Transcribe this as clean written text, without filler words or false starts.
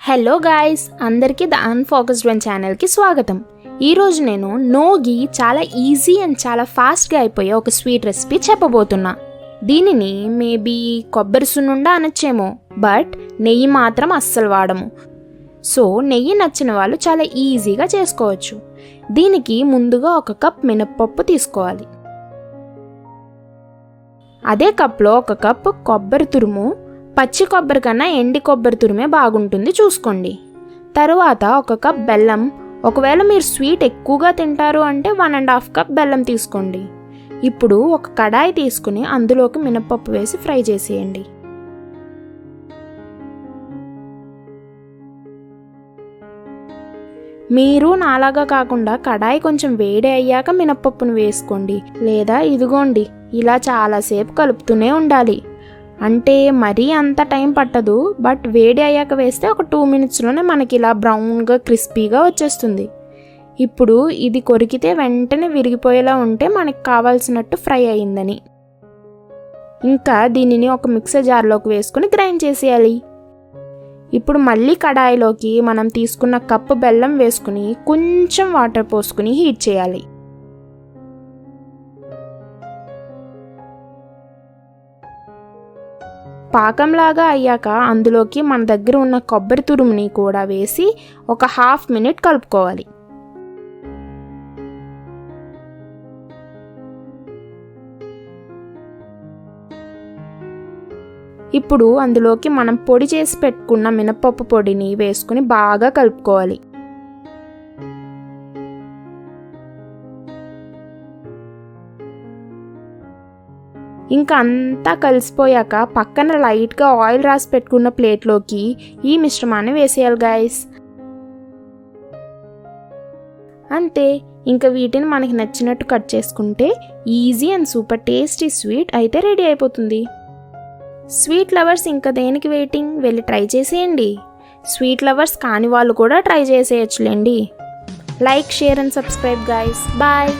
Hello guys, అందరికీ the అన్ఫోకస్డ్ one ఛానల్కి స్వాగతం. ఈరోజు నేను నోగి చాలా ఈజీ అండ్ చాలా ఫాస్ట్గా అయిపోయే ఒక స్వీట్ రెసిపీ చెప్పబోతున్నా. దీనిని మేబీ కొబ్బరి సున్నుండా అనొచ్చేమో, బట్ నెయ్యి మాత్రం అస్సలు వాడము. సో నెయ్యి నచ్చిన వాళ్ళు చాలా ఈజీగా చేసుకోవచ్చు. దీనికి ముందుగా 1 కప్ మినప్పప్పు తీసుకోవాలి. అదే కప్లో 1 కప్ కొబ్బరి తురుము, పచ్చి కొబ్బరి కన్నా ఎండి కొబ్బరి తురిమే బాగుంటుంది చూసుకోండి. తరువాత 1 కప్ బెల్లం. ఒకవేళ మీరు స్వీట్ ఎక్కువగా తింటారు అంటే 1.5 కప్ బెల్లం తీసుకోండి. ఇప్పుడు ఒక కడాయి తీసుకుని అందులోకి మినపప్పు వేసి ఫ్రై చేసేయండి. మీరు నాలాగా కాకుండా కడాయి కొంచెం వేడి అయ్యాక మినపప్పును వేసుకోండి, లేదా ఇదిగోండి ఇలా చాలాసేపు కలుపుతూనే ఉండాలి. అంటే మరీ అంత టైం పట్టదు, బట్ వేడి అయ్యాక వేస్తే ఒక 2 మినిట్స్లోనే మనకి ఇలా బ్రౌన్గా క్రిస్పీగా వచ్చేస్తుంది. ఇప్పుడు ఇది కొరికితే వెంటనే విరిగిపోయేలా ఉంటే మనకి కావాల్సినట్టు ఫ్రై అయిందని. ఇంకా దీనిని ఒక మిక్సర్ జార్లోకి వేసుకుని గ్రైండ్ చేసేయాలి. ఇప్పుడు మళ్ళీ కడాయిలోకి మనం తీసుకున్న కప్పు బెల్లం వేసుకుని కొంచెం వాటర్ పోసుకుని హీట్ చేయాలి. పాకంలాగా అయ్యాక అందులోకి మన దగ్గర ఉన్న కొబ్బరి తురుముని కూడా వేసి ఒక 1/2 మినిట్ కలుపుకోవాలి. ఇప్పుడు అందులోకి మనం పొడి చేసి పెట్టుకున్న మినపప్పు పొడిని వేసుకుని బాగా కలుపుకోవాలి. ఇంకా అంతా కలిసిపోయాక పక్కన లైట్గా ఆయిల్ రాసి పెట్టుకున్న ప్లేట్లోకి ఈ మిశ్రమాన్ని వేసేయాలి గాయస్. అంతే, ఇంకా వీటిని మనకి నచ్చినట్టు కట్ చేసుకుంటే easy and super tasty sweet అయితే రెడీ అయిపోతుంది. స్వీట్ లవర్స్ ఇంకా దేనికి వెయిటింగ్, వెళ్ళి ట్రై చేసేయండి. స్వీట్ లవర్స్ కాని వాళ్ళు కూడా ట్రై చేసేయచ్చులేండి. Like, share and subscribe guys. Bye.